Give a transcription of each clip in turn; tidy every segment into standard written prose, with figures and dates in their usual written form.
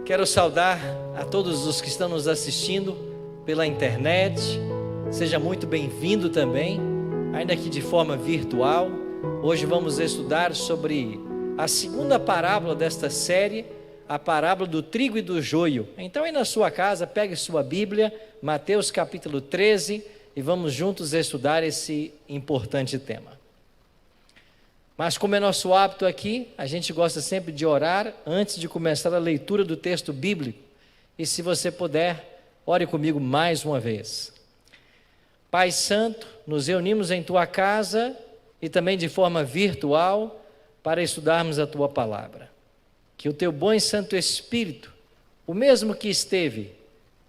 Quero saudar a todos os que estão nos assistindo pela internet. Seja muito bem-vindo também, ainda que de forma virtual. Hoje vamos estudar sobre a segunda parábola desta série, a parábola do trigo e do joio. Então aí na sua casa, pegue sua Bíblia, Mateus capítulo 13, e vamos juntos estudar esse importante tema. Mas como é nosso hábito aqui, a gente gosta sempre de orar antes de começar a leitura do texto bíblico. E se você puder, ore comigo mais uma vez. Pai Santo, nos reunimos em Tua casa e também de forma virtual para estudarmos a Tua palavra. Que o Teu bom e Santo Espírito, o mesmo que esteve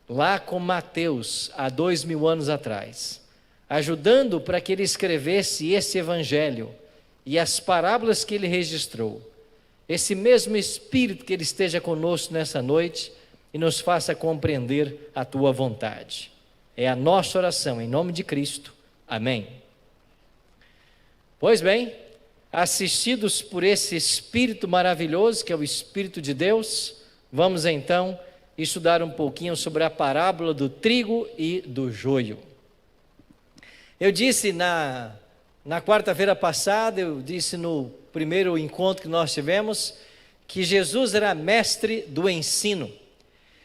lá com Mateus há 2000 anos atrás, ajudando para que ele escrevesse esse evangelho, e as parábolas que ele registrou, esse mesmo Espírito que ele esteja conosco nessa noite e nos faça compreender a Tua vontade. É a nossa oração, em nome de Cristo. Amém. Pois bem, assistidos por esse Espírito maravilhoso, que é o Espírito de Deus, vamos então estudar um pouquinho sobre a parábola do trigo e do joio. Eu disse na quarta-feira passada, eu disse no primeiro encontro que nós tivemos, que Jesus era mestre do ensino,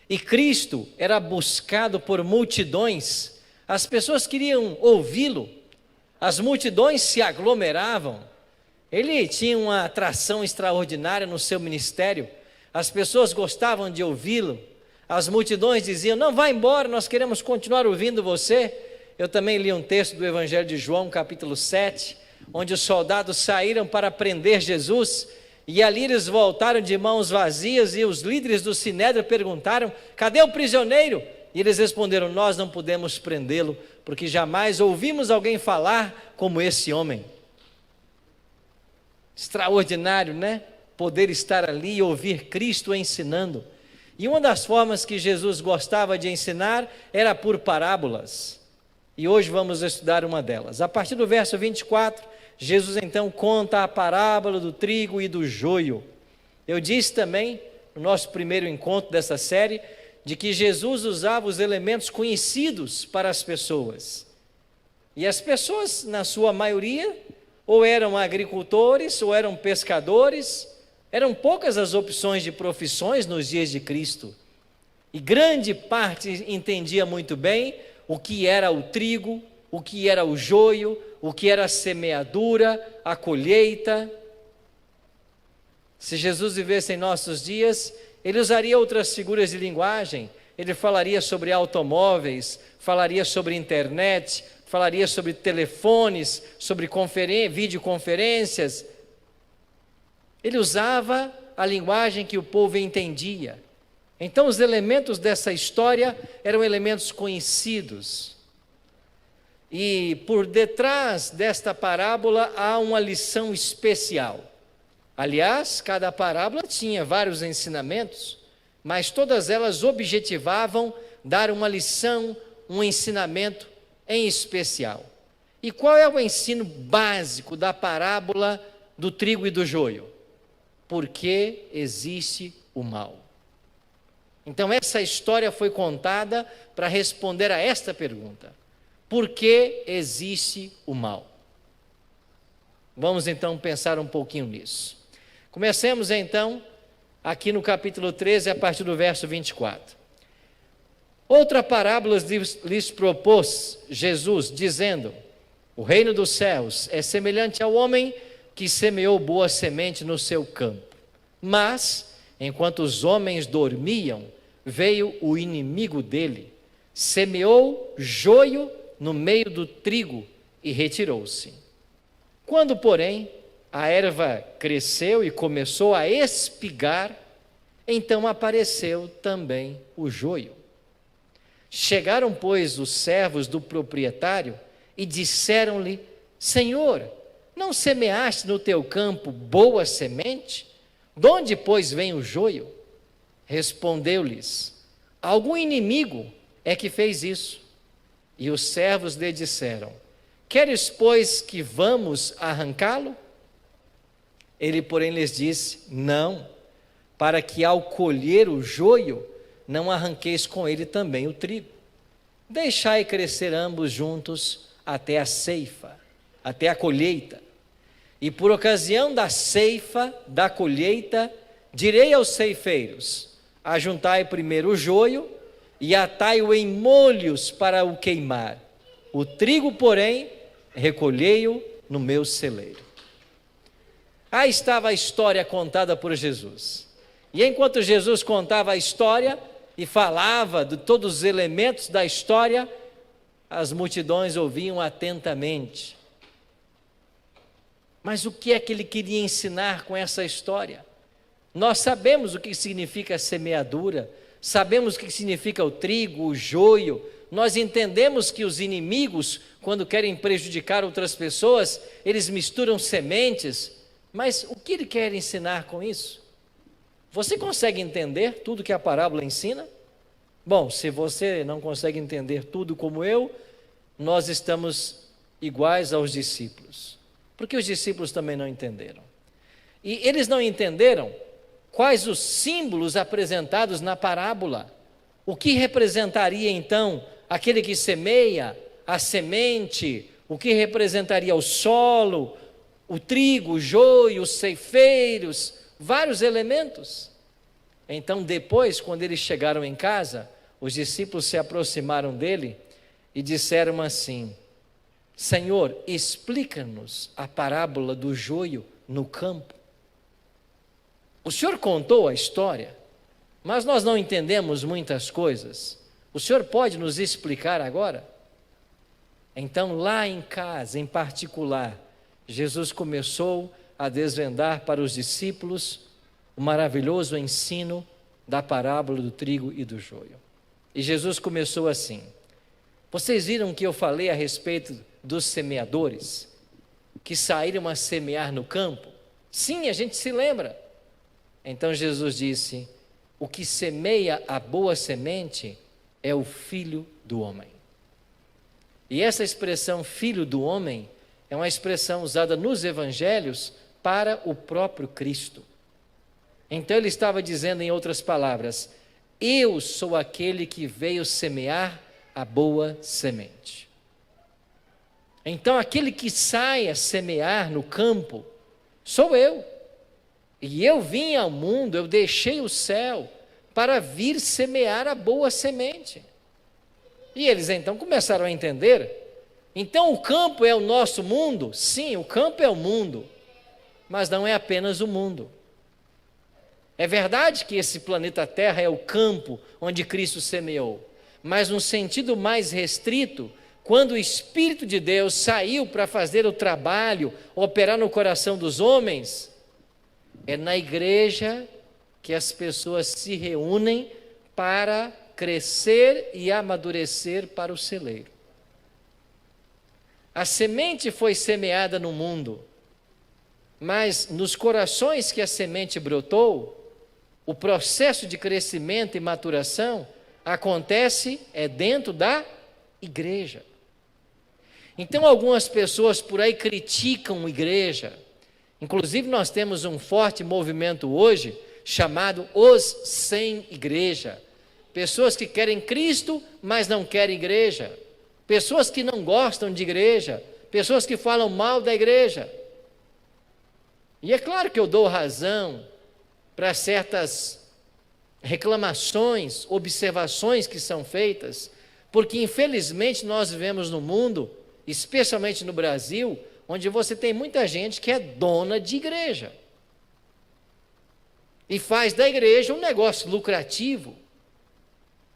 e Cristo era buscado por multidões. As pessoas queriam ouvi-lo, as multidões se aglomeravam, ele tinha uma atração extraordinária no seu ministério, as pessoas gostavam de ouvi-lo, as multidões diziam: não, vá embora, nós queremos continuar ouvindo você. Eu também li um texto do Evangelho de João, capítulo 7, onde os soldados saíram para prender Jesus, e ali eles voltaram de mãos vazias, e os líderes do Sinédrio perguntaram: cadê o prisioneiro? E eles responderam: nós não podemos prendê-lo, porque jamais ouvimos alguém falar como esse homem. Extraordinário, né? Poder estar ali e ouvir Cristo ensinando. E uma das formas que Jesus gostava de ensinar era por parábolas. E hoje vamos estudar uma delas. A partir do verso 24, Jesus então conta a parábola do trigo e do joio. Eu disse também, no nosso primeiro encontro dessa série, de que Jesus usava os elementos conhecidos para as pessoas. E as pessoas, na sua maioria, ou eram agricultores, ou eram pescadores. Eram poucas as opções de profissões nos dias de Cristo. E grande parte entendia muito bem o que era o trigo, o que era o joio, o que era a semeadura, a colheita. Se Jesus vivesse em nossos dias, ele usaria outras figuras de linguagem. Ele falaria sobre automóveis, falaria sobre internet, falaria sobre telefones, sobre videoconferências. Ele usava a linguagem que o povo entendia. Então os elementos dessa história eram elementos conhecidos. E por detrás desta parábola há uma lição especial. Aliás, cada parábola tinha vários ensinamentos, mas todas elas objetivavam dar uma lição, um ensinamento em especial. E qual é o ensino básico da parábola do trigo e do joio? Porque existe o mal. Então essa história foi contada para responder a esta pergunta: por que existe o mal? Vamos então pensar um pouquinho nisso. Comecemos então aqui no capítulo 13, a partir do verso 24. Outra parábola lhes propôs Jesus, dizendo: o reino dos céus é semelhante ao homem que semeou boa semente no seu campo. Mas, enquanto os homens dormiam, veio o inimigo dele, semeou joio no meio do trigo e retirou-se. Quando, porém, a erva cresceu e começou a espigar, então apareceu também o joio. Chegaram, pois, os servos do proprietário e disseram-lhe: Senhor, não semeaste no teu campo boa semente? De onde, pois, vem o joio? Respondeu-lhes: algum inimigo é que fez isso. E os servos lhe disseram: queres, pois, que vamos arrancá-lo? Ele, porém, lhes disse: não, para que ao colher o joio, não arranqueis com ele também o trigo. Deixai crescer ambos juntos até a ceifa, até a colheita. E por ocasião da ceifa, da colheita, direi aos ceifeiros: ajuntai primeiro o joio e atai-o em molhos para o queimar. O trigo, porém, recolhei-o no meu celeiro. Aí estava a história contada por Jesus. E enquanto Jesus contava a história e falava de todos os elementos da história, as multidões ouviam atentamente. Mas o que é que ele queria ensinar com essa história? Nós sabemos o que significa a semeadura, sabemos o que significa o trigo, o joio. Nós entendemos que os inimigos, quando querem prejudicar outras pessoas, eles misturam sementes. Mas o que ele quer ensinar com isso? Você consegue entender tudo que a parábola ensina? Bom, se você não consegue entender tudo como eu, nós estamos iguais aos discípulos. Porque os discípulos também não entenderam. E eles não entenderam quais os símbolos apresentados na parábola. O que representaria então aquele que semeia, a semente, o que representaria o solo, o trigo, o joio, os ceifeiros, vários elementos. Então depois, quando eles chegaram em casa, os discípulos se aproximaram dele e disseram assim: Senhor, explica-nos a parábola do joio no campo. O Senhor contou a história, mas nós não entendemos muitas coisas. O Senhor pode nos explicar agora? Então, lá em casa, em particular, Jesus começou a desvendar para os discípulos o maravilhoso ensino da parábola do trigo e do joio. E Jesus começou assim: vocês viram que eu falei a respeito dos semeadores que saíram a semear no campo? Sim, a gente se lembra. Então Jesus disse: o que semeia a boa semente é o Filho do Homem. E essa expressão Filho do Homem é uma expressão usada nos evangelhos para o próprio Cristo. Então ele estava dizendo, em outras palavras: eu sou aquele que veio semear a boa semente. Então aquele que sai a semear no campo sou eu. E eu vim ao mundo, eu deixei o céu para vir semear a boa semente. E eles então começaram a entender. Então o campo é o nosso mundo? Sim, o campo é o mundo, mas não é apenas o mundo. É verdade que esse planeta Terra é o campo onde Cristo semeou, mas num sentido mais restrito, quando o Espírito de Deus saiu para fazer o trabalho, operar no coração dos homens, é na igreja que as pessoas se reúnem para crescer e amadurecer para o celeiro. A semente foi semeada no mundo, mas nos corações que a semente brotou, o processo de crescimento e maturação acontece dentro da igreja. Então algumas pessoas por aí criticam a igreja. Inclusive nós temos um forte movimento hoje chamado os sem igreja. Pessoas que querem Cristo, mas não querem igreja. Pessoas que não gostam de igreja. Pessoas que falam mal da igreja. E é claro que eu dou razão para certas reclamações, observações que são feitas, porque infelizmente nós vivemos num mundo, especialmente no Brasil, onde você tem muita gente que é dona de igreja e faz da igreja um negócio lucrativo.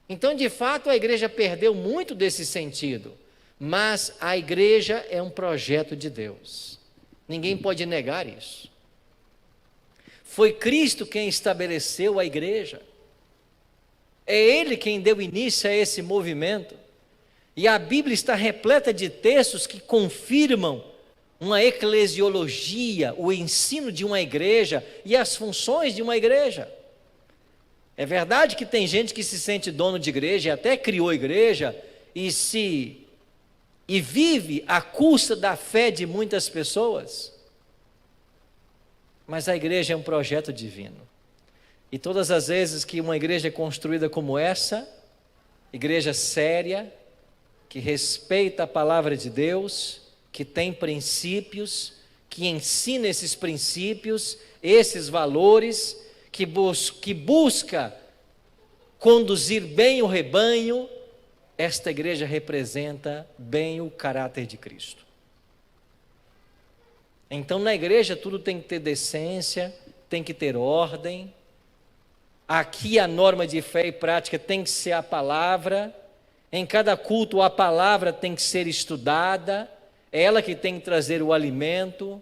Então, de fato, a igreja perdeu muito desse sentido, mas a igreja é um projeto de Deus. Ninguém pode negar isso. Foi Cristo quem estabeleceu a igreja. É Ele quem deu início a esse movimento. E a Bíblia está repleta de textos que confirmam uma eclesiologia, o ensino de uma igreja e as funções de uma igreja. É verdade que tem gente que se sente dono de igreja e até criou igreja e vive à custa da fé de muitas pessoas. Mas a igreja é um projeto divino. E todas as vezes que uma igreja é construída como essa, igreja séria, que respeita a palavra de Deus, que tem princípios, que ensina esses princípios, esses valores, que busca conduzir bem o rebanho, esta igreja representa bem o caráter de Cristo. Então, na igreja tudo tem que ter decência, tem que ter ordem. Aqui a norma de fé e prática tem que ser a palavra. Em cada culto a palavra tem que ser estudada. É ela que tem que trazer o alimento.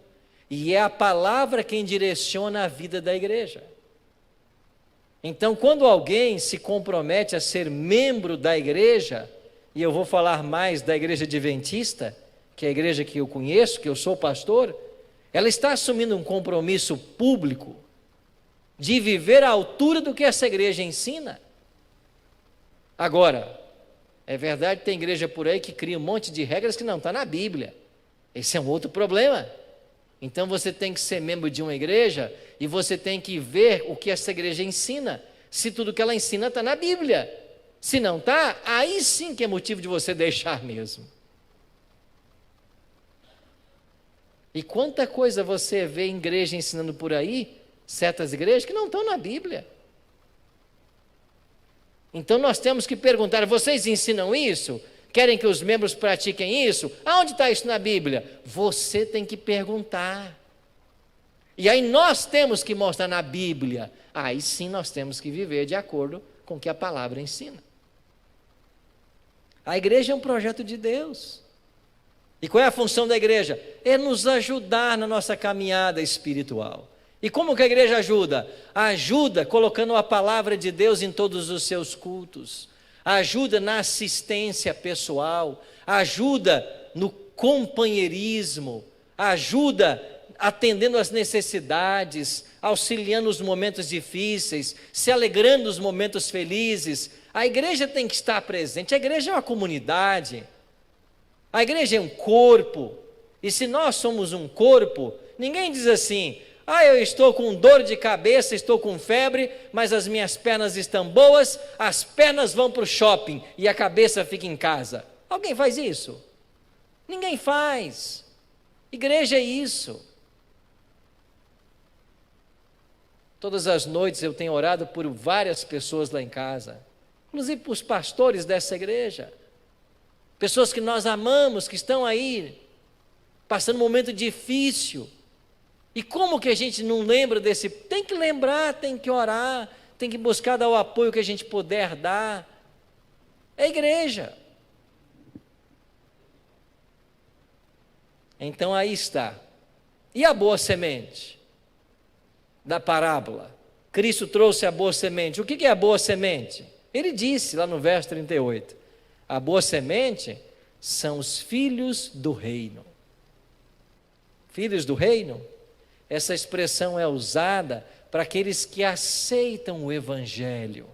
E é a palavra quem direciona a vida da igreja. Então, quando alguém se compromete a ser membro da igreja, e eu vou falar mais da igreja adventista, que é a igreja que eu conheço, que eu sou pastor, ela está assumindo um compromisso público de viver à altura do que essa igreja ensina. Agora, é verdade que tem igreja por aí que cria um monte de regras que não está na Bíblia. Esse é um outro problema. Então você tem que ser membro de uma igreja e você tem que ver o que essa igreja ensina. Se tudo que ela ensina está na Bíblia. Se não está, aí sim que é motivo de você deixar mesmo. E quanta coisa você vê em igreja ensinando por aí, certas igrejas que não estão na Bíblia. Então nós temos que perguntar, vocês ensinam isso? Querem que os membros pratiquem isso? Aonde está isso na Bíblia? Você tem que perguntar. E aí nós temos que mostrar na Bíblia. Aí sim nós temos que viver de acordo com o que a palavra ensina. A igreja é um projeto de Deus. E qual é a função da igreja? É nos ajudar na nossa caminhada espiritual. E como que a igreja ajuda? Ajuda colocando a palavra de Deus em todos os seus cultos. Ajuda na assistência pessoal. Ajuda no companheirismo. Ajuda atendendo às necessidades, auxiliando nos momentos difíceis, se alegrando nos momentos felizes. A igreja tem que estar presente. A igreja é uma comunidade. A igreja é um corpo. E se nós somos um corpo, ninguém diz assim: eu estou com dor de cabeça, estou com febre, mas as minhas pernas estão boas, as pernas vão para o shopping e a cabeça fica em casa. Alguém faz isso? Ninguém faz. Igreja é isso. Todas as noites eu tenho orado por várias pessoas lá em casa, inclusive por os pastores dessa igreja, pessoas que nós amamos, que estão aí, passando um momento difícil. E como que a gente não lembra desse? Tem que lembrar, tem que orar, tem que buscar dar o apoio que a gente puder dar. É igreja. Então aí está. E a boa semente da parábola? Cristo trouxe a boa semente. O que é a boa semente? Ele disse lá no verso 38, a boa semente são os filhos do reino. Filhos do reino? Essa expressão é usada para aqueles que aceitam o Evangelho,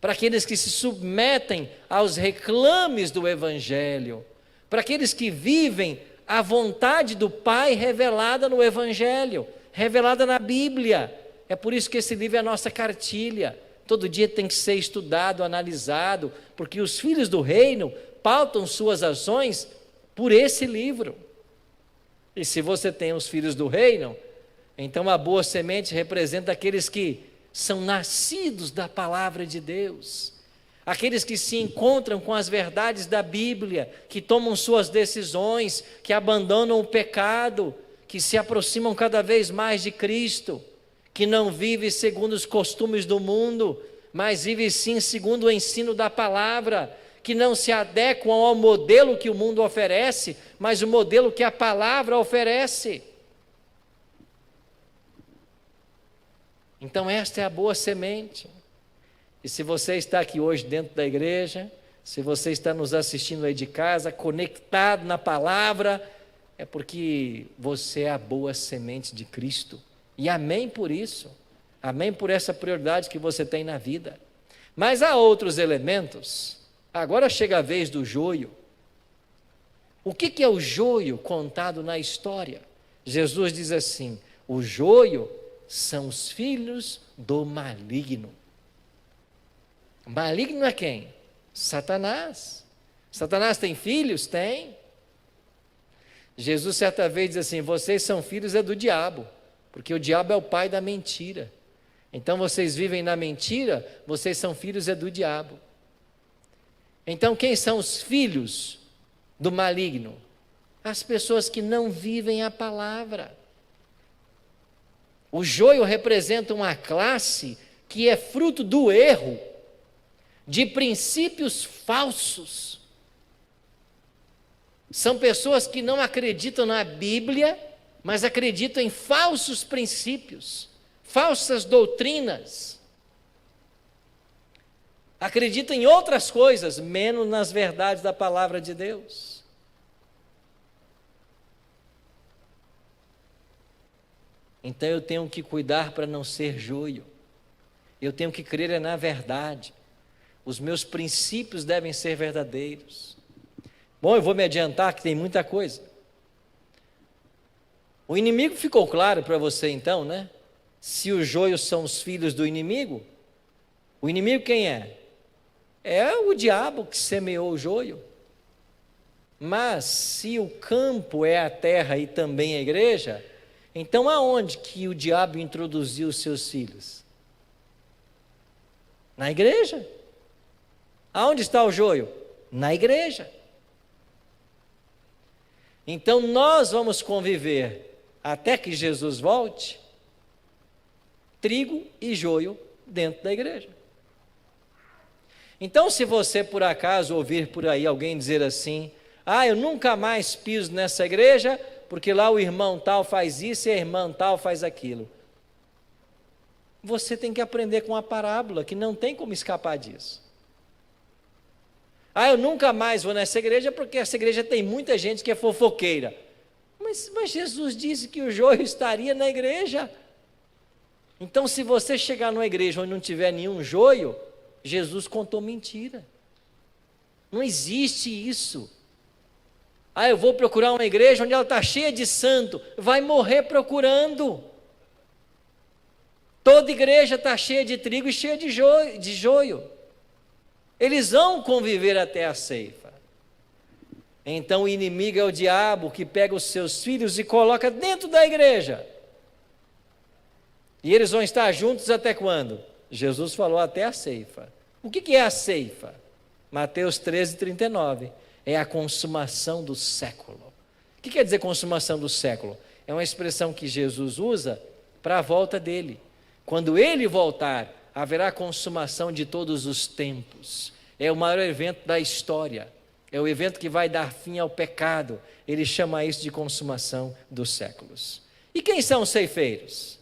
para aqueles que se submetem aos reclames do Evangelho, para aqueles que vivem a vontade do Pai revelada no Evangelho, revelada na Bíblia. É por isso que esse livro é a nossa cartilha. Todo dia tem que ser estudado, analisado, porque os filhos do reino pautam suas ações por esse livro. E se você tem os filhos do reino, então a boa semente representa aqueles que são nascidos da palavra de Deus, aqueles que se encontram com as verdades da Bíblia, que tomam suas decisões, que abandonam o pecado, que se aproximam cada vez mais de Cristo, que não vive segundo os costumes do mundo, mas vive sim segundo o ensino da palavra, que não se adequam ao modelo que o mundo oferece, mas o modelo que a palavra oferece. Então esta é a boa semente. E se você está aqui hoje dentro da igreja, se você está nos assistindo aí de casa, conectado na palavra, é porque você é a boa semente de Cristo. E amém por isso. Amém por essa prioridade que você tem na vida. Mas há outros elementos. Agora chega a vez do joio. O que é o joio contado na história? Jesus diz assim: o joio são os filhos do maligno. Maligno é quem? Satanás. Satanás tem filhos? Tem. Jesus certa vez diz assim: vocês são filhos do diabo, porque o diabo é o pai da mentira. Então vocês vivem na mentira, vocês são filhos do diabo. Então quem são os filhos do maligno? As pessoas que não vivem a palavra. O joio representa uma classe que é fruto do erro, de princípios falsos. São pessoas que não acreditam na Bíblia, mas acreditam em falsos princípios, falsas doutrinas. Acreditam em outras coisas, menos nas verdades da palavra de Deus. Então eu tenho que cuidar para não ser joio. Eu tenho que crer na verdade. Os meus princípios devem ser verdadeiros. Bom, eu vou me adiantar que tem muita coisa. O inimigo ficou claro para você então, né? Se os joios são os filhos do inimigo, o inimigo quem é? É o diabo que semeou o joio. Mas se o campo é a terra e também a igreja, então aonde que o diabo introduziu os seus filhos? Na igreja. Aonde está o joio? Na igreja. Então nós vamos conviver até que Jesus volte, trigo e joio dentro da igreja. Então se você por acaso ouvir por aí alguém dizer assim: eu nunca mais piso nessa igreja, porque lá o irmão tal faz isso e a irmã tal faz aquilo. Você tem que aprender com a parábola, que não tem como escapar disso. Eu nunca mais vou nessa igreja, porque essa igreja tem muita gente que é fofoqueira. Mas Jesus disse que o joio estaria na igreja. Então se você chegar numa igreja onde não tiver nenhum joio, Jesus contou mentira. Não existe isso. Eu vou procurar uma igreja onde ela está cheia de santo. Vai morrer procurando. Toda igreja está cheia de trigo e cheia de joio. Eles vão conviver até a ceifa. Então o inimigo é o diabo que pega os seus filhos e coloca dentro da igreja. E eles vão estar juntos até quando? Jesus falou até a ceifa. O que é a ceifa? Mateus 13:39. É a consumação do século. O que quer dizer consumação do século? É uma expressão que Jesus usa para a volta dele. Quando ele voltar, haverá consumação de todos os tempos. É o maior evento da história. É o evento que vai dar fim ao pecado. Ele chama isso de consumação dos séculos. E quem são os ceifeiros?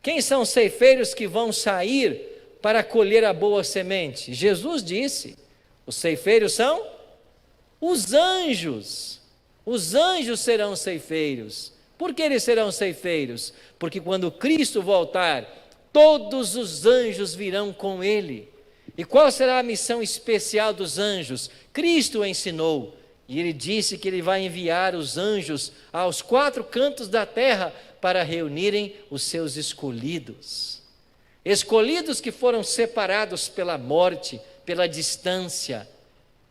Quem são os ceifeiros que vão sair para colher a boa semente? Jesus disse: os ceifeiros são os anjos. Os anjos serão ceifeiros. Por que eles serão ceifeiros? Porque quando Cristo voltar, todos os anjos virão com ele. E qual será a missão especial dos anjos? Cristo ensinou. E ele disse que ele vai enviar os anjos aos 4 cantos da terra para reunirem os seus escolhidos. Escolhidos que foram separados pela morte, pela distância.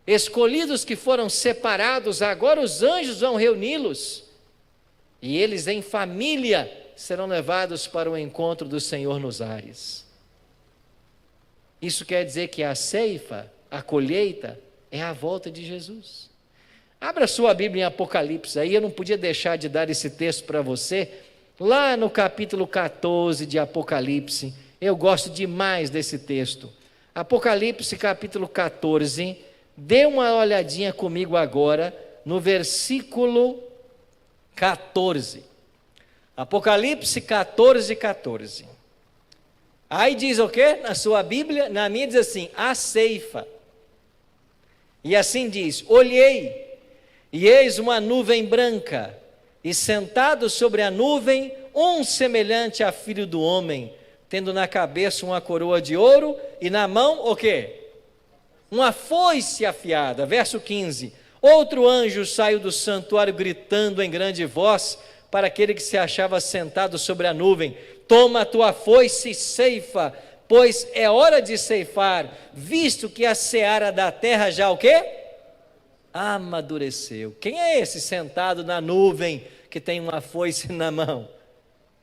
Escolhidos que foram separados, agora os anjos vão reuni-los. E eles em família serão levados para o encontro do Senhor nos ares. Isso quer dizer que a ceifa, a colheita, é a volta de Jesus. Abra sua Bíblia em Apocalipse, aí eu não podia deixar de dar esse texto para você, lá no capítulo 14 de Apocalipse. Eu gosto demais desse texto. Apocalipse capítulo 14, dê uma olhadinha comigo agora no versículo 14. Apocalipse 14, 14. Aí diz o quê? Na sua Bíblia, na minha diz assim: a ceifa. E assim diz: olhei, e eis uma nuvem branca, e sentado sobre a nuvem, um semelhante a filho do homem, tendo na cabeça uma coroa de ouro, e na mão o quê? Uma foice afiada. Verso 15. Outro anjo saiu do santuário gritando em grande voz para aquele que se achava sentado sobre a nuvem: toma a tua foice e ceifa, pois é hora de ceifar, visto que a seara da terra já o quê? Amadureceu. Quem é esse sentado na nuvem que tem uma foice na mão?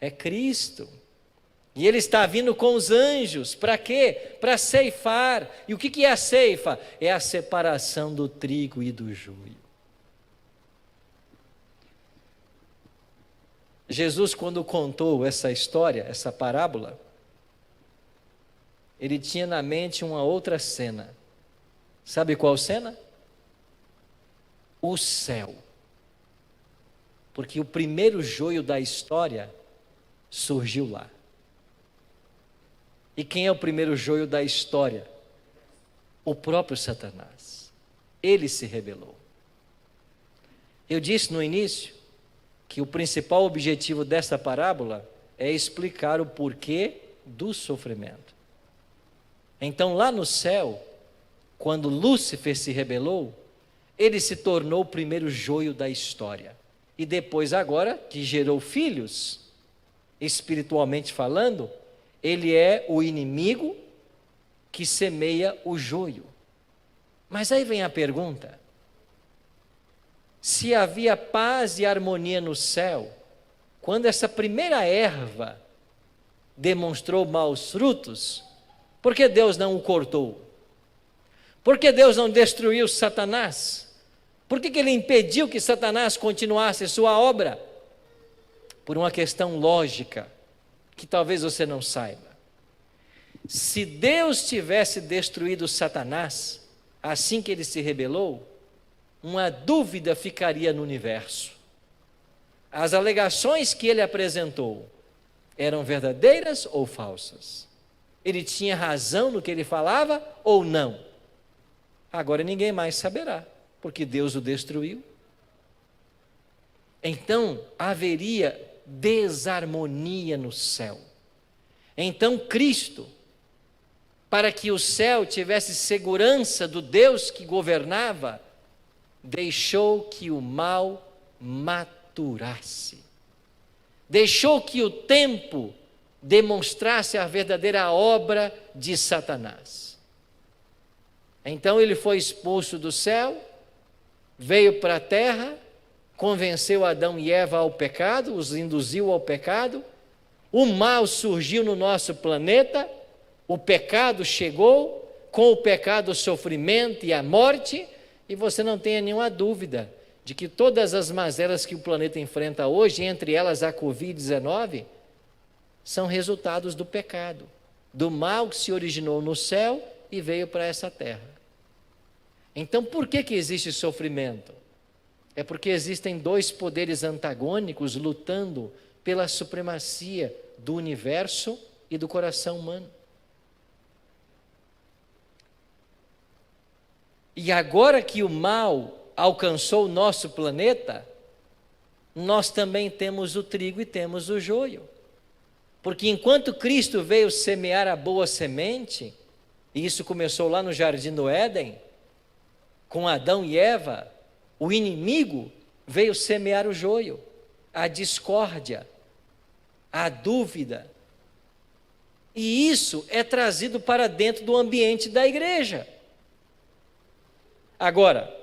É Cristo. E Ele está vindo com os anjos, para quê? Para ceifar. E o que é a ceifa? É a separação do trigo e do joio. Jesus, quando contou essa história, essa parábola, Ele tinha na mente uma outra cena. Sabe qual cena? O céu. Porque o primeiro joio da história surgiu lá. E quem é o primeiro joio da história? O próprio Satanás. Ele se rebelou. Eu disse no início que o principal objetivo dessa parábola é explicar o porquê do sofrimento. Então, lá no céu, quando Lúcifer se rebelou, ele se tornou o primeiro joio da história. E depois, agora, que gerou filhos, espiritualmente falando, ele é o inimigo que semeia o joio. Mas aí vem a pergunta: se havia paz e harmonia no céu, quando essa primeira erva demonstrou maus frutos, por que Deus não o cortou? Por que Deus não destruiu Satanás? Por que Ele impediu que Satanás continuasse sua obra? Por uma questão lógica, que talvez você não saiba. Se Deus tivesse destruído Satanás, assim que ele se rebelou, uma dúvida ficaria no universo. As alegações que ele apresentou eram verdadeiras ou falsas? Ele tinha razão no que ele falava ou não? Agora ninguém mais saberá, porque Deus o destruiu. Então haveria desarmonia no céu. Então Cristo, para que o céu tivesse segurança do Deus que governava, deixou que o mal maturasse. Deixou que o tempo demonstrasse a verdadeira obra de Satanás. Então ele foi expulso do céu, veio para a terra, convenceu Adão e Eva ao pecado, os induziu ao pecado, o mal surgiu no nosso planeta, o pecado chegou, com o pecado o sofrimento e a morte, e você não tenha nenhuma dúvida de que todas as mazelas que o planeta enfrenta hoje, entre elas a Covid-19, são resultados do pecado, do mal que se originou no céu e veio para essa terra. Então, por que existe sofrimento? É porque existem dois poderes antagônicos lutando pela supremacia do universo e do coração humano. E agora que o mal alcançou o nosso planeta, nós também temos o trigo e temos o joio. Porque enquanto Cristo veio semear a boa semente, e isso começou lá no Jardim do Éden, com Adão e Eva, o inimigo veio semear o joio, a discórdia, a dúvida. E isso é trazido para dentro do ambiente da igreja. Agora,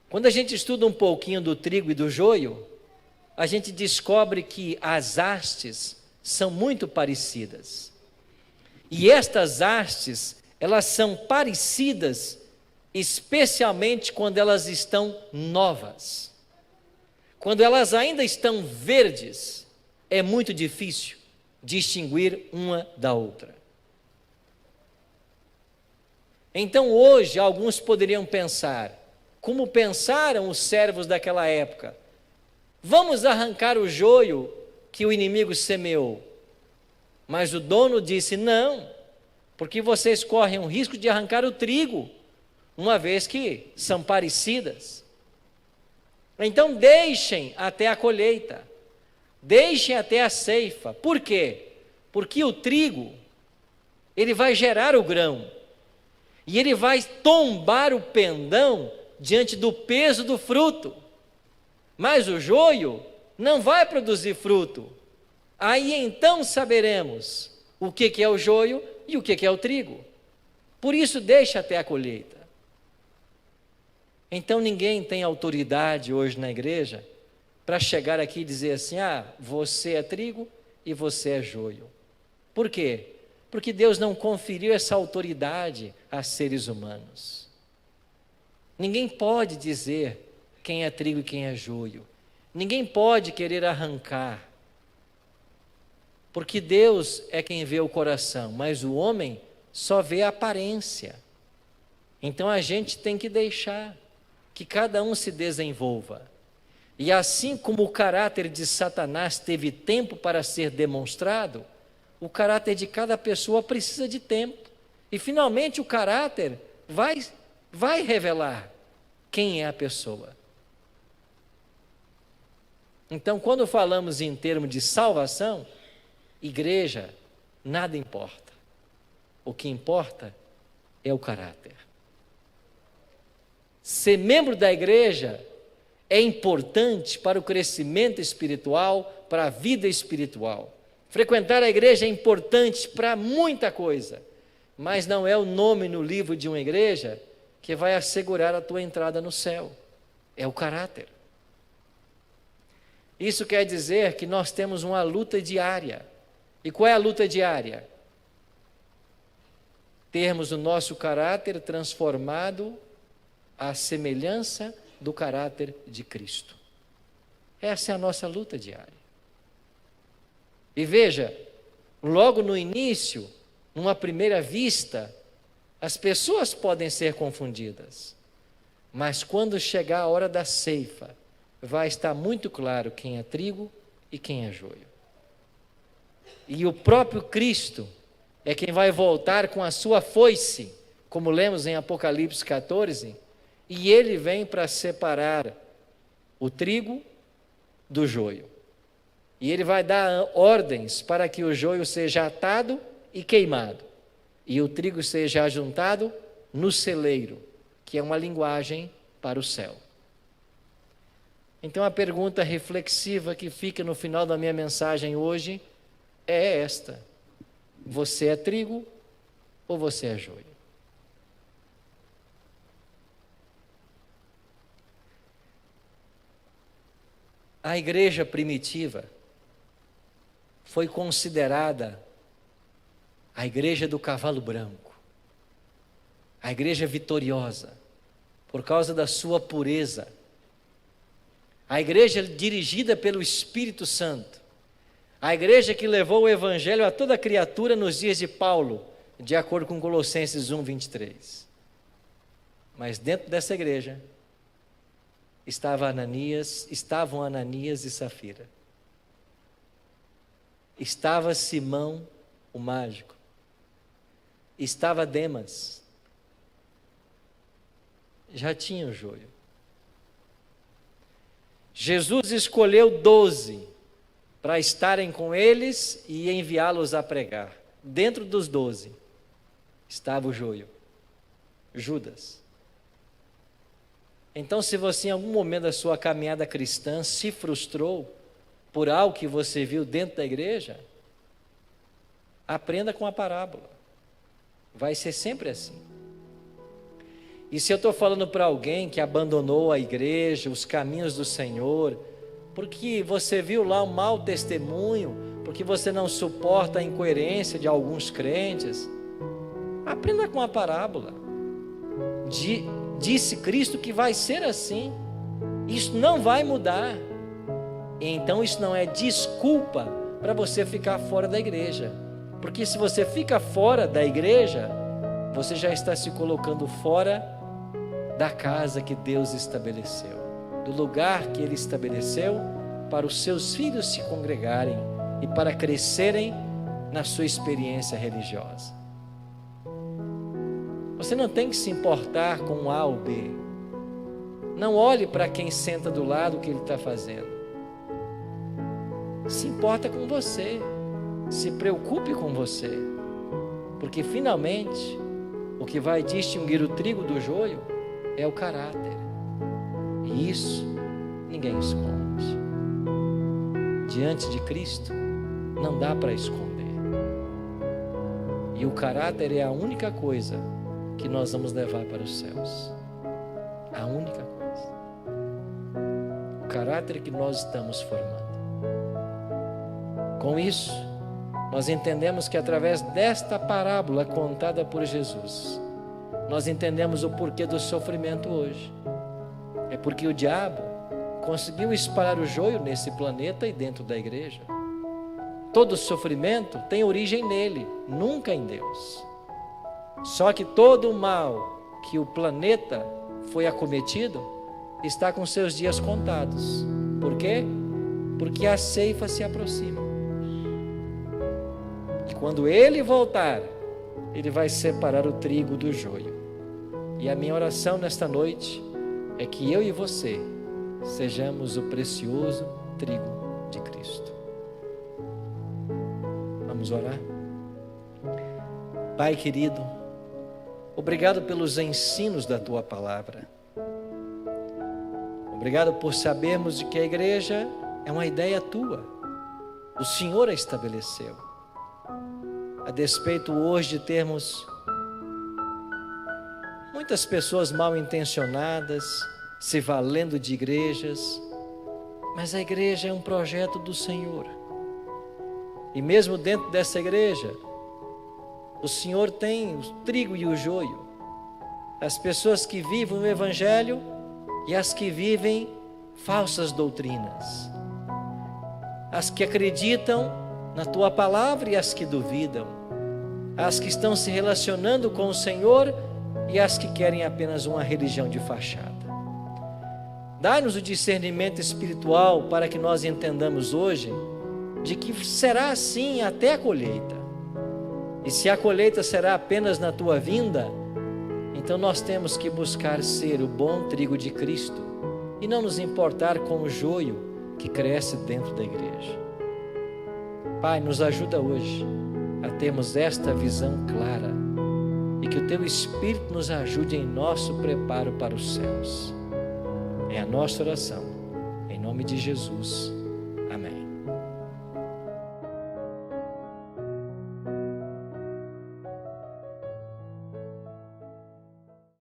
quando a gente estuda um pouquinho do trigo e do joio, a gente descobre que as hastes são muito parecidas. E estas hastes, elas são parecidas especialmente quando elas estão novas. Quando elas ainda estão verdes, é muito difícil distinguir uma da outra. Então hoje alguns poderiam pensar, como pensaram os servos daquela época: vamos arrancar o joio que o inimigo semeou. Mas o dono disse: não, porque vocês correm o risco de arrancar o trigo, uma vez que são parecidas. Então deixem até a colheita, deixem até a ceifa. Por quê? Porque o trigo, ele vai gerar o grão, e ele vai tombar o pendão diante do peso do fruto. Mas o joio não vai produzir fruto. Aí então saberemos o que é o joio e o que é o trigo. Por isso, deixa até a colheita. Então ninguém tem autoridade hoje na igreja para chegar aqui e dizer assim: você é trigo e você é joio. Por quê? Porque Deus não conferiu essa autoridade a seres humanos. Ninguém pode dizer quem é trigo e quem é joio. Ninguém pode querer arrancar. Porque Deus é quem vê o coração, mas o homem só vê a aparência. Então a gente tem que deixar que cada um se desenvolva. E assim como o caráter de Satanás teve tempo para ser demonstrado, o caráter de cada pessoa precisa de tempo. E finalmente o caráter vai revelar quem é a pessoa. Então, quando falamos em termos de salvação, igreja, nada importa. O que importa é o caráter. Ser membro da igreja é importante para o crescimento espiritual, para a vida espiritual. Frequentar a igreja é importante para muita coisa, mas não é o nome no livro de uma igreja que vai assegurar a tua entrada no céu. É o caráter. Isso quer dizer que nós temos uma luta diária. E qual é a luta diária? Termos o nosso caráter transformado à semelhança do caráter de Cristo. Essa é a nossa luta diária. E veja, logo no início, numa primeira vista, as pessoas podem ser confundidas. Mas quando chegar a hora da ceifa, vai estar muito claro quem é trigo e quem é joio. E o próprio Cristo é quem vai voltar com a sua foice, como lemos em Apocalipse 14, e ele vem para separar o trigo do joio. E ele vai dar ordens para que o joio seja atado e queimado, e o trigo seja ajuntado no celeiro, que é uma linguagem para o céu. Então a pergunta reflexiva que fica no final da minha mensagem hoje é esta: você é trigo ou você é joio? A igreja primitiva foi considerada a igreja do cavalo branco, a igreja vitoriosa, por causa da sua pureza. A igreja dirigida pelo Espírito Santo, a igreja que levou o evangelho a toda criatura nos dias de Paulo, de acordo com Colossenses 1:23. Mas dentro dessa igreja estavam Ananias e Safira. Estava Simão, o mágico. Estava Demas. Já tinha o joio. Jesus escolheu 12 para estarem com eles e enviá-los a pregar. Dentro dos 12 estava o joio, Judas. Então, se você em algum momento da sua caminhada cristã se frustrou por algo que você viu dentro da igreja, aprenda com a parábola. Vai ser sempre assim. E se eu estou falando para alguém que abandonou a igreja, os caminhos do Senhor, porque você viu lá um mau testemunho, porque você não suporta a incoerência de alguns crentes, aprenda com a parábola. Disse Cristo que vai ser assim. Isso não vai mudar. Então isso não é desculpa para você ficar fora da igreja. Porque se você fica fora da igreja, você já está se colocando fora da casa que Deus estabeleceu, do lugar que Ele estabeleceu para os seus filhos se congregarem e para crescerem na sua experiência religiosa. Você não tem que se importar com o A ou B. Não olhe para quem senta do lado o que ele está fazendo. Se importa com você. Se preocupe com você. Porque finalmente o que vai distinguir o trigo do joio é o caráter. E isso ninguém esconde. Diante de Cristo, não dá para esconder. E o caráter é a única coisa que nós vamos levar para os céus. A única coisa. O caráter que nós estamos formando. Com isso, nós entendemos que através desta parábola contada por Jesus, nós entendemos o porquê do sofrimento hoje. É porque o diabo conseguiu espalhar o joio nesse planeta e dentro da igreja. Todo sofrimento tem origem nele, nunca em Deus. Só que todo o mal que o planeta foi acometido está com seus dias contados. Por quê? Porque a ceifa se aproxima. E quando ele voltar, ele vai separar o trigo do joio. E a minha oração nesta noite é que eu e você sejamos o precioso trigo de Cristo. Vamos orar? Pai querido, obrigado pelos ensinos da Tua palavra. Obrigado por sabermos de que a igreja é uma ideia Tua. O Senhor a estabeleceu. A despeito hoje de termos muitas pessoas mal intencionadas, se valendo de igrejas, mas a igreja é um projeto do Senhor. E mesmo dentro dessa igreja, o Senhor tem o trigo e o joio, as pessoas que vivem o Evangelho e as que vivem falsas doutrinas, as que acreditam na Tua palavra e as que duvidam, as que estão se relacionando com o Senhor e as que querem apenas uma religião de fachada. Dá-nos o discernimento espiritual para que nós entendamos hoje de que será assim até a colheita. E se a colheita será apenas na Tua vinda, então nós temos que buscar ser o bom trigo de Cristo e não nos importar com o joio que cresce dentro da igreja. Pai, nos ajuda hoje a termos esta visão clara e que o Teu Espírito nos ajude em nosso preparo para os céus. É a nossa oração, em nome de Jesus.